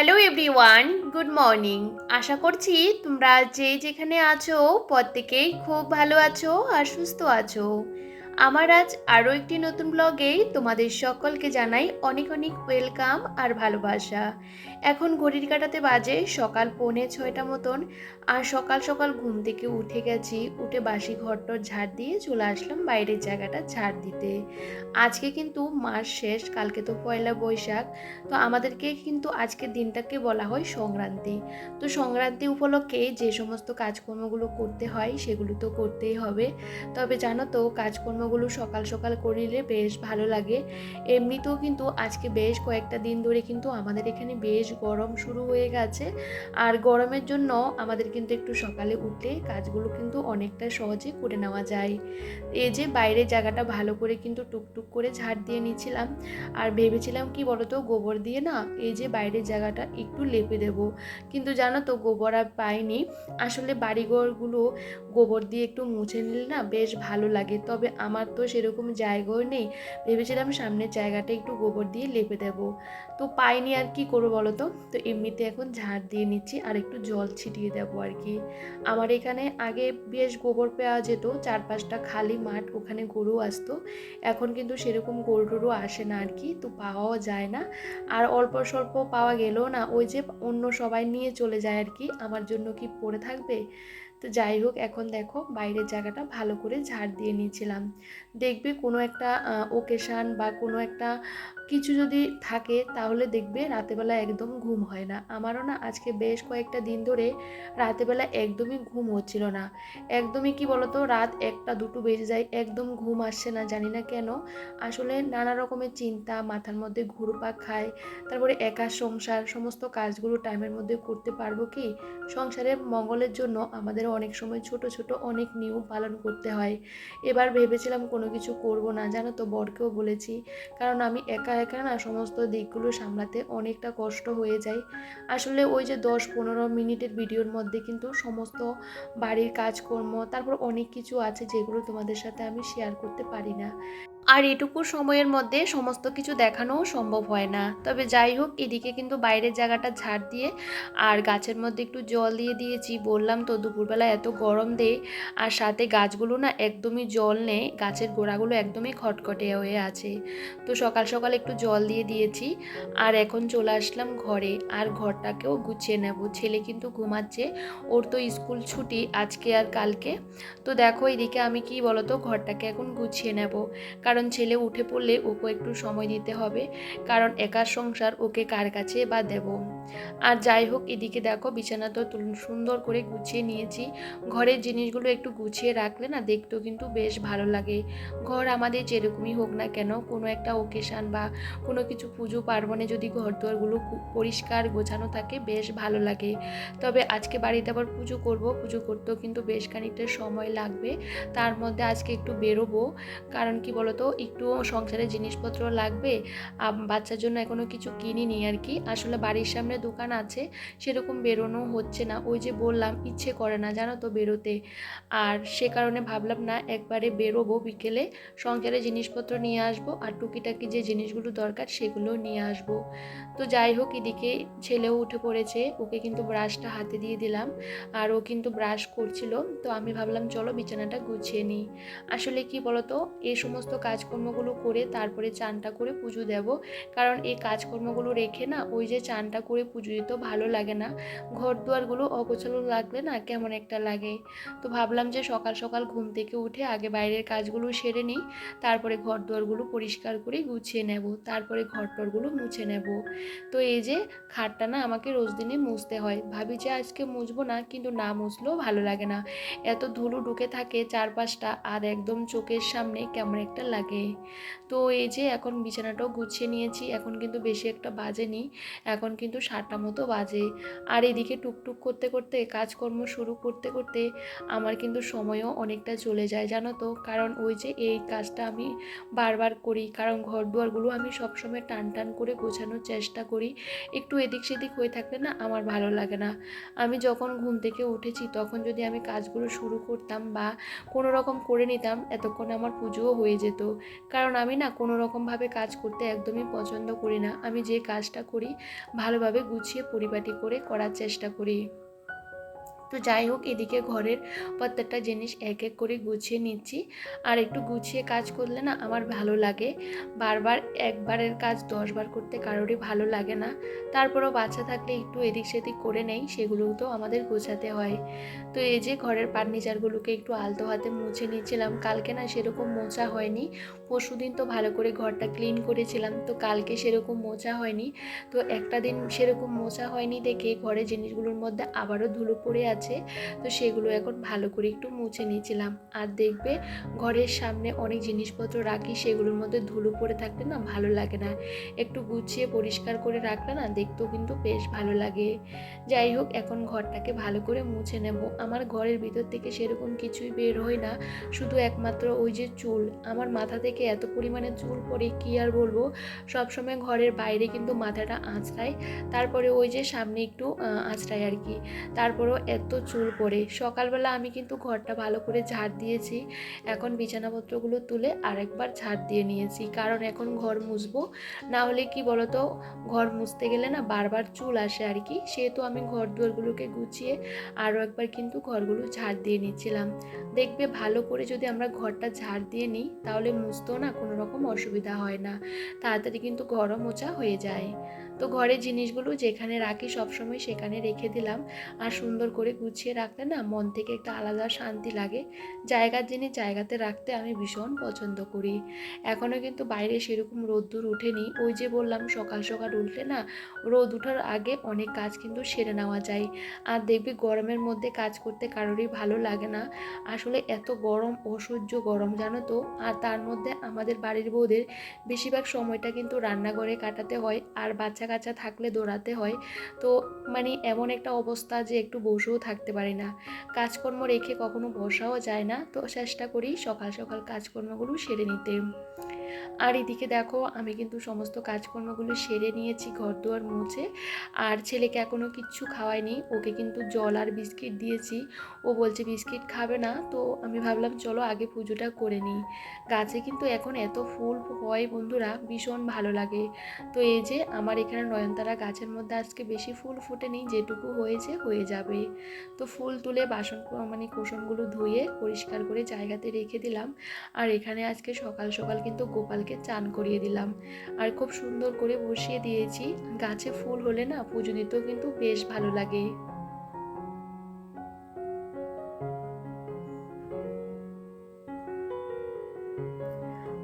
Hello everyone, good morning. আশা করছি তোমরা যে যেখানে আছো প্রত্যেকেই খুব ভালো আছো আর সুস্থ আছো। আমার আজ আরও একটি নতুন ব্লগে তোমাদের সকলকে জানাই অনেক অনেক ওয়েলকাম আর ভালোবাসা। এখন ঘড়ির কাঁটাতে বাজে সকাল 5:45 মতন। আর সকাল সকাল ঘুম থেকে উঠে গেছি, উঠে বাসি ঘরটর ঝাড় দিয়ে চলে আসলাম বাইরের জায়গাটা ঝাড় দিতে। আজকে কিন্তু মাস শেষ, কালকে তো পয়লা বৈশাখ। তো আমাদেরকে কিন্তু আজকের দিনটাকে বলা হয় সংক্রান্তি। তো সংক্রান্তি উপলক্ষে যে সমস্ত কাজকর্মগুলো করতে হয় সেগুলো তো করতেই হবে। তবে জানো তো, কাজকর্মগুলো সকাল সকাল করলে বেশ ভালো লাগে। এমনিতেও কিন্তু আজকে বেশ কয়েকটা দিন ধরে কিন্তু আমাদের এখানে বেশ গরম শুরু হয়ে গেছে। আর গরমের জন্য আমাদের কিন্তু একটু সকালে উঠলে কাজগুলো কিন্তু অনেকটা সহজে করে নেওয়া যায়। এই যে বাইরের জায়গাটা ভালো করে কিন্তু টুকটুক করে ঝাড় দিয়ে নিচ্ছিলাম। আর ভেবেছিলাম কি বলতো, গোবর দিয়ে না এই যে বাইরের জায়গাটা একটু লেপে দেব, কিন্তু জানো তো গোবর আর পাইনি। আসলে বাড়িঘরগুলো গোবর দিয়ে একটু মুছে নিলে না বেশ ভালো লাগে, তবে আমার তো সেরকম জায়গাও নেই। ভেবেছিলাম সামনের জায়গাটা একটু গোবর দিয়ে লেপে দেব, তো পাইনি। আর কি করবো বলো তো। তো এমনিতে এখন ঝাড় দিয়ে নিচ্ছি আর একটু জল ছিটিয়ে দেবো আর কি। আমার এখানে আগে বেশ গোবর পাওয়া যেত, 4-5টা খালি মাঠ, ওখানে গরু আসতো। এখন কিন্তু সেরকম গরু টরু আসে না আর কি, তো পাওয়াও যায় না। আর অল্প স্বল্প পাওয়া গেলেও না ওই যে অন্য সবাই নিয়ে চলে যায় আর কি, আমার জন্য কি পড়ে থাকবে। তো যাই হোক, এখন দেখো বাইরের জায়গাটা ভালো করে ঝাড় দিয়ে নিয়েছিলাম। দেখবে কোনো একটা ওকেশান বা কোনো একটা কিছু যদি থাকে তাহলে দেখবে রাতেবেলা একদম ঘুম হয় না। আমারও না আজকে বেশ কয়েকটা দিন ধরে রাতেবেলা একদমই ঘুম হচ্ছিল না। একদমই কি বলতো, রাত 1টা 2টো বেজে যায়, একদম ঘুম আসছে না, জানি না কেন। আসলে নানা রকমের চিন্তা মাথার মধ্যে ঘুরপাক খায়। তারপরে একা সংসার, সমস্ত কাজগুলো টাইমের মধ্যে করতে পারবো কি। সংসারের মঙ্গলের জন্য আমাদের অনেক সময় ছোট ছোট অনেক নিয়ম পালন করতে হয়। এবার ভেবেছিলাম কোনো কিছু করব না, জানো তো বরকেও বলেছি, কারণ আমি একা একা না সমস্ত দিকগুলো সামলাতে অনেকটা কষ্ট হয়ে যায়। আসলে ওই যে 10-15 মিনিটের ভিডিওর মধ্যে কিন্তু সমস্ত বাড়ির কাজকর্ম, তারপর অনেক কিছু আছে যেগুলো তোমাদের সাথে আমি শেয়ার করতে পারি না। আর এটুকু সময়ের মধ্যে সমস্ত কিছু দেখানোও সম্ভব হয় না। তবে যাই হোক, এদিকে কিন্তু বাইরের জায়গাটা ঝাড় দিয়ে আর গাছের মধ্যে একটু জল দিয়ে দিয়েছি। বললাম তো দুপুরবেলা এত গরম দেয়, আর সাথে গাছগুলো না একদমই জল নেই, গাছের গোড়াগুলো একদমই খটখটে হয়ে আছে। তো সকাল সকাল একটু জল দিয়ে দিয়েছি। আর এখন চলে আসলাম ঘরে, আর ঘরটাকেও গুছিয়ে নেব। ছেলে কিন্তু ঘুমাচ্ছে, ওর তো স্কুল ছুটি আজকে আর কালকে। তো দেখো এদিকে আমি কি বলতো, ঘরটাকে এখন গুছিয়ে নেব, কারণ ছেলে উঠে পড়লে ওকে একটু সময় দিতে হবে, কারণ একার সংসার ওকে কার কাছে বা দেব। আর যাই হোক, এদিকে দেখো বিছানা তো সুন্দর করে গুছিয়ে নিয়েছি। ঘরের জিনিসগুলো একটু গুছিয়ে রাখলে না দেখতেও কিন্তু বেশ ভালো লাগে। ঘর আমাদের যেরকমই হোক না কেন, কোনো একটা ওকেশান বা কোনো কিছু পুজো পার্বণে যদি ঘর দুয়ারগুলো পরিষ্কার গোছানো থাকে বেশ ভালো লাগে। তবে আজকে বাড়িতে আবার পুজো করব, পুজো করতেও কিন্তু বেশ খানিকটা সময় লাগবে। তার মধ্যে আজকে একটু বেরোবো, কারণ কি বলতো, একটু সংসারের জিনিসপত্র লাগবে। বাচ্চার জন্য এখনও কিছু কিনিনি আর কি। আসলে বাড়ির সামনে দোকান আছে, সেরকম বেরোনো হচ্ছে না। ওই যে বললাম, ইচ্ছে করে না জানো তো বেরোতে। আর সে কারণে ভাবলাম না, একবারে বেরোবো বিকেলে, সংসারের জিনিসপত্র নিয়ে আসবো, আর টুকিটাকি যে জিনিসগুলো দরকার সেগুলোও নিয়ে আসবো। তো যাই হোক, এদিকে ছেলেও উঠে পড়েছে, ওকে কিন্তু ব্রাশটা হাতে দিয়ে দিলাম, আর ও কিন্তু ব্রাশ করছিল। তো আমি ভাবলাম চলো বিছানাটা গুছিয়ে নিই। আসলে কি বলতো, এই সমস্ত কাজকর্মগুলো করে তারপরে চানটা করে পুজো দেব, কারণ এই কাজকর্মগুলো রেখে না ওই যে চানটা করে পুজো দিতেও ভালো লাগে না। ঘর দুয়ারগুলো অগোছালো লাগলে না কেমন একটা লাগে। তো ভাবলাম যে সকাল সকাল ঘুম থেকে উঠে আগে বাইরের কাজগুলো সেরে নিই, তারপরে ঘর দুয়ারগুলো পরিষ্কার করে গুছিয়ে নেব, তারপরে ঘর টরগুলো মুছে নেব। তো এই যে খাটটা না আমাকে রোজ দিনই মুছতে হয়, ভাবি যে আজকে মুছবো না, কিন্তু না মুছলেও ভালো লাগে না। এত ধুলো ঢুকে থাকে চারপাশটা, আর একদম চোখের সামনে কেমন একটা লাগে। তো এই যে এখন বিছানাটাও গুছিয়ে নিয়েছি, এখন কিন্তু বেশি একটা বাজেনি, এখন কিন্তু 7টা মতো বাজে। আর এদিকে টুকটুক করতে করতে কাজকর্ম শুরু করতে করতে আমার কিন্তু সময়ও অনেকটা চলে যায় জানো তো, কারণ ওই যে এই কাজটা আমি বারবার করি, কারণ ঘর দুয়ারগুলো আমি সবসময় টান টান করে গোছানোর চেষ্টা করি। একটু এদিক সেদিক হয়ে থাকলে না আমার ভালো লাগে না। আমি যখন ঘুম থেকে উঠেছি তখন যদি আমি কাজগুলো শুরু করতাম বা কোনো রকম করে নিতাম, এতক্ষণে আমার পুজোও হয়ে যেত। কারণ আমি না কোনো রকমভাবে কাজ করতে একদমই পছন্দ করি না। আমি যে কাজটা করি ভালোভাবে গুছিয়ে পরিপাটি করে করার চেষ্টা করি। তো যাই হোক, এদিকে ঘরের প্রত্যেকটা জিনিস এক এক করে গুছিয়ে নিচ্ছি। আর একটু গুছিয়ে কাজ করলে না আমার ভালো লাগে। বারবার একবারের কাজ 10বার করতে কারোরই ভালো লাগে না। তারপরও বাচ্চা থাকলে একটু এদিক সেদিক করে নেই, সেগুলোও তো আমাদের গোছাতে হয়। তো এই যে ঘরের ফার্নিচারগুলোকে একটু আলতো হাতে মুছে নিচ্ছিলাম। কালকে না সেরকম মোছা হয়নি, পরশুদিন তো ভালো করে ঘরটা ক্লিন করেছিলাম, তো কালকে সেরকম মোছা হয়নি। তো একটা দিন সেরকম মোছা হয়নি দেখে ঘরের জিনিসগুলোর মধ্যে আবারও ধুলো পড়ে আছে। তো সেগুলো এখন ভালো করে একটু মুছে নিয়েছিলাম। আর দেখবে ঘরের সামনে অনেক জিনিসপত্র রাখি, সেগুলোর মধ্যে ধুলো পড়ে থাকলে না ভালো লাগে না। একটু গুছিয়ে পরিষ্কার করে রাখলে না দেখতেও কিন্তু বেশ ভালো লাগে। যাই হোক, এখন ঘরটাকে ভালো করে মুছে নেব। আমার ঘরের ভিতর থেকে সেরকম কিছুই বের হয় না, শুধু একমাত্র ওই যে চুল। আমার মাথা থেকে এত পরিমাণে চুল পড়ে কি আর বলবো। সবসময় ঘরের বাইরে কিন্তু মাথাটা আঁচড়াই, তারপরে ওই যে সামনে একটু আঁচড়াই আর কি। তারপরেও এত চুল পড়ে। সকালবেলা আমি কিন্তু ঘরটা ভালো করে ঝাড় দিয়েছি। এখন বিছানাপত্রগুলো তুলে আরেকবার ঝাড় দিয়ে নিয়েছি, কারণ এখন ঘর মুছবো। না হলে কি বলতো, ঘর মুছতে গেলে না বারবার চুল আসে আর কি। সেহেতু আমি ঘর দুয়ারগুলোকে গুছিয়ে আরও একবার কিন্তু ঘরগুলো ঝাড় দিয়ে নিচ্ছিলাম। দেখবে ভালো করে যদি আমরা ঘরটা ঝাড় দিয়ে নিই তাহলে মুছতেও না কোনো রকম অসুবিধা হয় না, তাড়াতাড়ি কিন্তু ঘরও মোছা হয়ে যায়। তো ঘরের জিনিসগুলো যেখানে রাখি সবসময় সেখানে রেখে দিলাম। আর সুন্দর করে গুছিয়ে রাখলে না মন থেকে একটা আলাদা শান্তি লাগে। জায়গার জিনিস জায়গাতে রাখতে আমি ভীষণ পছন্দ করি। এখনও কিন্তু বাইরে সেরকম রোদ্দুর ওঠেনি। ওই যে বললাম সকাল সকাল উঠলে না রোদ ওঠার আগে অনেক কাজ কিন্তু সেরে নেওয়া যায়। আর দেখবি গরমের মধ্যে কাজ করতে কারোরই ভালো লাগে না। আসলে এত গরম, অসহ্য গরম জানো তো। আর তার মধ্যে আমাদের বাড়ির বউদের বেশিরভাগ সময়টা কিন্তু রান্নাঘরে কাটাতে হয়, আর বাচ্চা কাচ্চা থাকলে দৌড়াতে হয়। তো মানে এমন একটা অবস্থা যে একটু বসেও থাকতে পারি না, কাজকর্ম রেখে কখনো বসাও যায় না। তো চেষ্টা করি সকাল সকাল কাজকর্মগুলো সেরে নিতে। আর এদিকে দেখো আমি কিন্তু সমস্ত কাজকর্মগুলো সেরে নিয়েছি, ঘর দুয়ার মুছে। আর ছেলেকে এখনও কিচ্ছু খাওয়াইনি, ওকে কিন্তু জল আর বিস্কিট দিয়েছি। ও বলছে বিস্কিট খাবে না, তো আমি ভাবলাম চলো আগে পুজোটা করে নিই। গাছে কিন্তু এখন এত ফুল হয় বন্ধুরা, ভীষণ ভালো লাগে। তো এই যে আমার এখানে নয়নতারা গাছের মধ্যে আজকে বেশি ফুল ফুটেনি, যেটুকু হয়েছে হয়ে যাবে। তো ফুল তুলে বাসন মানে কোসনগুলো ধুয়ে পরিষ্কার করে জায়গাতে রেখে দিলাম। আর এখানে আজকে সকাল সকাল কিন্তু গোপালকে চান করিয়ে দিলাম, আর খুব সুন্দর করে বসিয়ে দিয়েছি। গাছে ফুল হলে না পুজো দিতেও কিন্তু বেশ ভালো লাগে।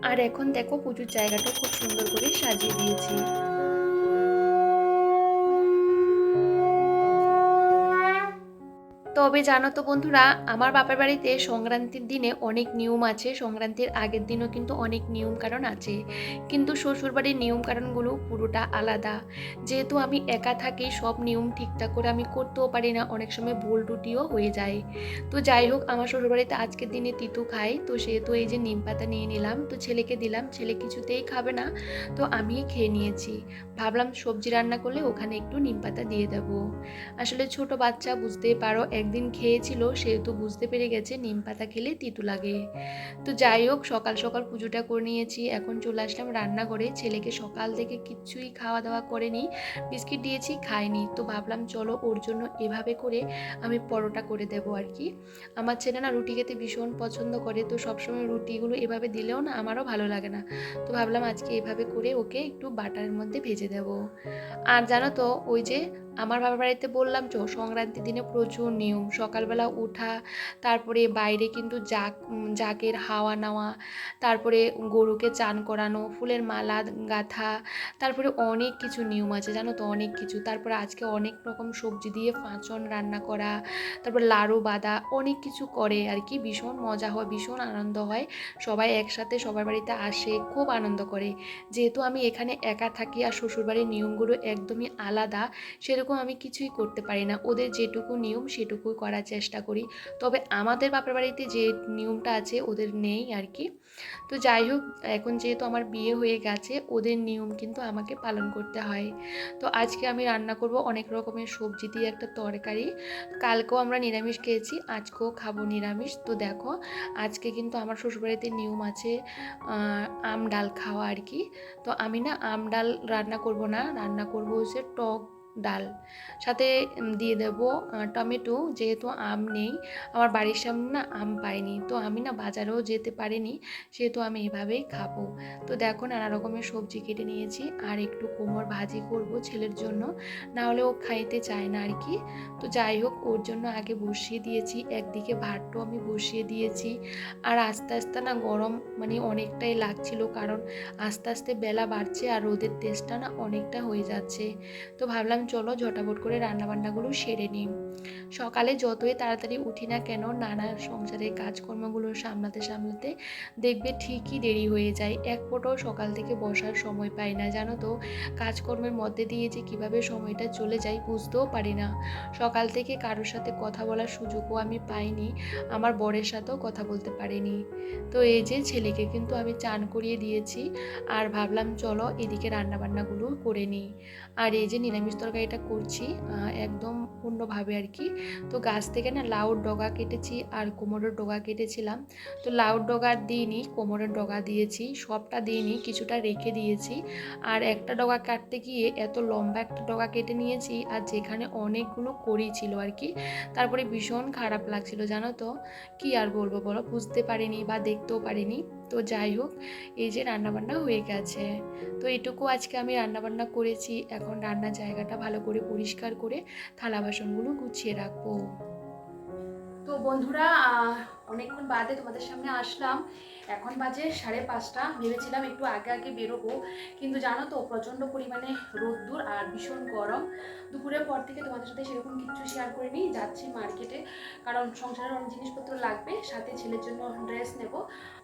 আর এখন দেখো পুজোর জায়গাটা খুব সুন্দর করে সাজিয়ে দিয়েছি। তবে জানো তো বন্ধুরা, আমার বাপের বাড়িতে সংক্রান্তির দিনে অনেক নিয়ম আছে, সংক্রান্তির আগের দিনও কিন্তু অনেক নিয়ম কারণ আছে। কিন্তু শ্বশুরবাড়ির নিয়ম কারণগুলো পুরোটা আলাদা। যেহেতু আমি একা থাকি, সব নিয়ম ঠিকঠাক করে আমি করতেও পারি না, অনেক সময় ভুল টুটিও হয়ে যায়। তো যাই হোক, আমার শ্বশুরবাড়িতে আজকের দিনে তিতু খাই, তো সেহেতু এই যে নিম পাতা নিয়ে নিলাম, তো ছেলেকে দিলাম। ছেলে কিছুতেই খাবে না, তো আমি খেয়ে নিয়েছি। ভাবলাম সবজি রান্না করলে ওখানে একটু নিম পাতা দিয়ে দেবো। আসলে ছোট বাচ্চা, বুঝতেই পারো, একদিন খেয়েছিল সেহেতু বুঝতে পেরে গেছে নিম পাতা খেলে তিতো লাগে। তো যাই হোক, সকাল সকাল পুজোটা করে নিয়েছি। এখন চলে আসলাম রান্নাঘরে। ছেলেকে সকাল থেকে কিচ্ছুই খাওয়া দাওয়া করেনি, বিস্কিট দিয়েছি খায়নি। তো ভাবলাম চলো ওর জন্য এভাবে করে আমি পরোটা করে দেবো আর কি। আমার ছেলে না রুটি খেতে ভীষণ পছন্দ করে, তো সবসময় রুটিগুলো এভাবে দিলেও না আমারও ভালো লাগে না। তো ভাবলাম আজকে এভাবে করে ওকে একটু বাটারের মধ্যে ভেজে দেবো। আর জানো তো, ওই যে আমার বাবার বাড়িতে বললাম তো সংক্রান্তির দিনে প্রচুর নিয়ম, সকালবেলা ওঠা, তারপরে বাইরে কিন্তু জাকের হাওয়া নেওয়া, তারপরে গরুকে চান করানো, ফুলের মালা গাঁথা, তারপরে অনেক কিছু নিয়ম আছে জানো তো, অনেক কিছু। তারপরে আজকে অনেক রকম সবজি দিয়ে পাঁচন রান্না করা, তারপর লাড়ু বাঁধা, অনেক কিছু করে আর কি। ভীষণ মজা হয়, ভীষণ আনন্দ হয়। সবাই একসাথে সবার বাড়িতে আসে, খুব আনন্দ করে। যেহেতু আমি এখানে একা থাকি আর শ্বশুরবাড়ির নিয়মগুলো একদমই আলাদা, সেরকম এরকম আমি কিছুই করতে পারি না, ওদের যেটুকু নিয়ম সেটুকুই করার চেষ্টা করি। তবে আমাদের বাপের বাড়িতে যে নিয়মটা আছে ওদের নেই আর কি। তো যাই হোক, এখন যেহেতু আমার বিয়ে হয়ে গেছে, ওদের নিয়ম কিন্তু আমাকে পালন করতে হয়। তো আজকে আমি রান্না করব অনেক রকমের সবজি দিয়ে একটা তরকারি। কালকেও আমরা নিরামিষ খেয়েছি, আজকেও খাবো নিরামিষ। তো দেখো, আজকে কিন্তু আমার শ্বশুরবাড়িতে নিয়ম আছে আম ডাল খাওয়া আর কি। তো আমি না আম ডাল রান্না করব না, রান্না করব হচ্ছে টক ডাল, সাথে দিয়ে দেব টমেটো। যেহেতু আম নেই, আমার বাড়ির সামনে না আম পাইনি, তো আমি না বাজারেও যেতে পারিনি, সেহেতু আমি এভাবেই খাবো। তো দেখো, নানা রকমের সবজি কেটে নিয়েছি, আর একটু কোমর ভাজি করব ছেলের জন্য, না হলে ও খাইতে চায় না আর কি। তো যাই হোক, ওর জন্য আগে বসিয়ে দিয়েছি, একদিকে ভাতটাও আমি বসিয়ে দিয়েছি। আর আস্তে আস্তে না গরম মানে অনেকটাই লাগছিল, কারণ আস্তে আস্তে বেলা বাড়ছে আর রোদের তেজটা না অনেকটা হয়ে যাচ্ছে। তো ভাবলাম চলো ঝটাপট করে রান্নাবান্নাগুলো সেরে নিই। সকালে যতই তাড়াতাড়ি উঠি না কেন, নানা সংসারের কাজকর্মগুলো সামলাতে সামলাতে দেখবে ঠিকই দেরি হয়ে যায়, এক ফোঁটাও সকাল থেকে বসার সময় পাই না, জানো তো। কাজকর্মের মধ্যে দিয়ে যে কীভাবে সময়টা চলে যায় বুঝতেও পারি না। সকাল থেকে কারোর সাথে কথা বলার সুযোগও আমি পাইনি, আমার বরের সাথেও কথা বলতে পারিনি। তো এই যে ছেলেকে কিন্তু আমি চান করিয়ে দিয়েছি, আর ভাবলাম চলো এদিকে রান্নাবান্নাগুলো করে নিই। আর এই যে নিরামিষ তরকারিটা করছি একদম পূর্ণভাবে আর কি। তো গাছ থেকে না লাউর ডগা কেটেছি আর কোমরের ডগা কেটেছিলাম। তো লাউর ডগা দিইনি, কোমরের ডগা দিয়েছি, সবটা দিইনি, কিছুটা রেখে দিয়েছি। আর একটা ডগা কাটতে গিয়ে এত লম্বা একটা ডগা কেটে নিয়েছি, আর যেখানে অনেকগুলো কড়ি ছিল আর কি। তারপরে ভীষণ খারাপ লাগছিল, জানো তো। কি আর বলবো বলো, বুঝতে পারিনি বা দেখতেও পারিনি। তো যাই হোক, এই যে রান্নাবান্না হয়ে গেছে। তো এটুকু আজকে আমি রান্নাবান্না করেছি, এখন রান্নার জায়গাটা ভালো করে পরিষ্কার করে থালা বাসনগুলো গুছিয়ে রাখবো। তো বন্ধুরা, অনেকক্ষণ বাদে তোমাদের সামনে আসলাম। এখন বাজে 5:30। ভেবেছিলাম একটু আগে আগে বেরোবো, কিন্তু জানো তো প্রচণ্ড পরিমাণে রোদ্দুর আর ভীষণ গরম। দুপুরের পর থেকে তোমাদের সাথে সেরকম কিছু শেয়ার করিনি। যাচ্ছি মার্কেটে, কারণ সংসারের অনেক জিনিসপত্র লাগবে, সাথে ছেলের জন্য ড্রেস নেব।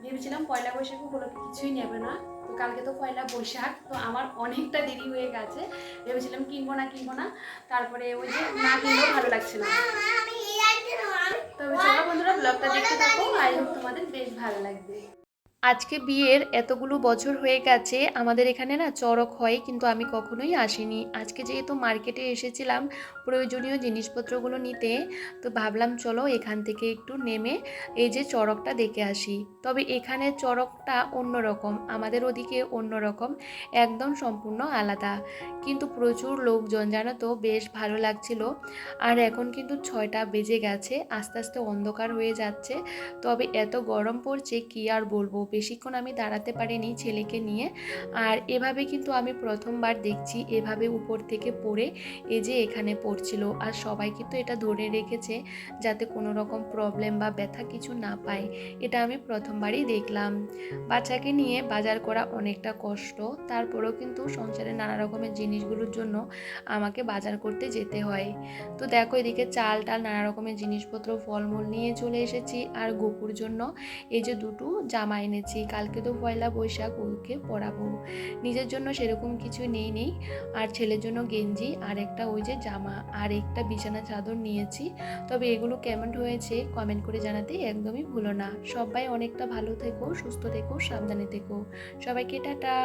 ভেবেছিলাম পয়লা বৈশাখ উপলক্ষে কিছুই নেবে না, তো কালকে তো পয়লা বৈশাখ, তো আমার অনেকটা দেরি হয়ে গেছে। ভেবেছিলাম কিনবো না, তারপরে ওই যে না কিনলেও ভালো লাগছে না। তবে চলো বন্ধুরা, ব্লগটা দেখতে থাকো, আই হোপ তোমাদের বেশ ভালো লাগবে। আজকে বিয়ের এতগুলো বছর হয়ে গেছে, আমাদের এখানে না চড়ক হয়, কিন্তু আমি কখনোই আসিনি। আজকে যেহেতু মার্কেটে এসেছিলাম প্রয়োজনীয় জিনিসপত্রগুলো নিতে, তো ভাবলাম চলো এখান থেকে একটু নেমে এই যে চড়কটা দেখে আসি। তবে এখানে চড়কটা অন্যরকম, আমাদের ওদিকে অন্যরকম, একদম সম্পূর্ণ আলাদা। কিন্তু প্রচুর লোকজন, জানো তো, বেশ ভালো লাগছিল। আর এখন কিন্তু 6টা বেজে গেছে, আস্তে আস্তে অন্ধকার হয়ে যাচ্ছে। তবে এত গরম পড়ছে কি আর বলবো, বেশিক্ষণ আমি দাঁড়াতে পারিনি ছেলেকে নিয়ে। আর এভাবে কিন্তু আমি প্রথমবার দেখছি এভাবে উপর থেকে পড়ে এই যে এখানে পড়ছিল, আর সবাই কিন্তু এটা ধরে রেখেছে যাতে কোনো রকম প্রবলেম বা ব্যথা কিছু না পায়। এটা আমি প্রথমবারই দেখলাম। বাচ্চাকে নিয়ে বাজার করা অনেকটা কষ্ট, তারপরেও কিন্তু সংসারের নানা রকমের জিনিসগুলোর জন্য আমাকে বাজার করতে যেতে হয়। তো দেখো, এদিকে চাল টাল নানা রকমের জিনিসপত্র ফলমূল নিয়ে চলে এসেছি। আর গোপুর জন্য এই যে দুটো জামা এনেছি, কালকে তো পয়লা বৈশাখ, ওকে পরাবো। নিজের জন্য সেরকম কিছু নেই। আর ছেলের জন্য গেঞ্জি আর একটা ওই যে জামা আর একটা বিছানা চাদর নিয়েছি। তবে এগুলো কেমন হয়েছে কমেন্ট করে জানাতে একদমই ভুলো না। সবাই অনেকটা ভালো থেকো, সুস্থ থেকো, সাবধানে থেকো। সবাইকে টাটা।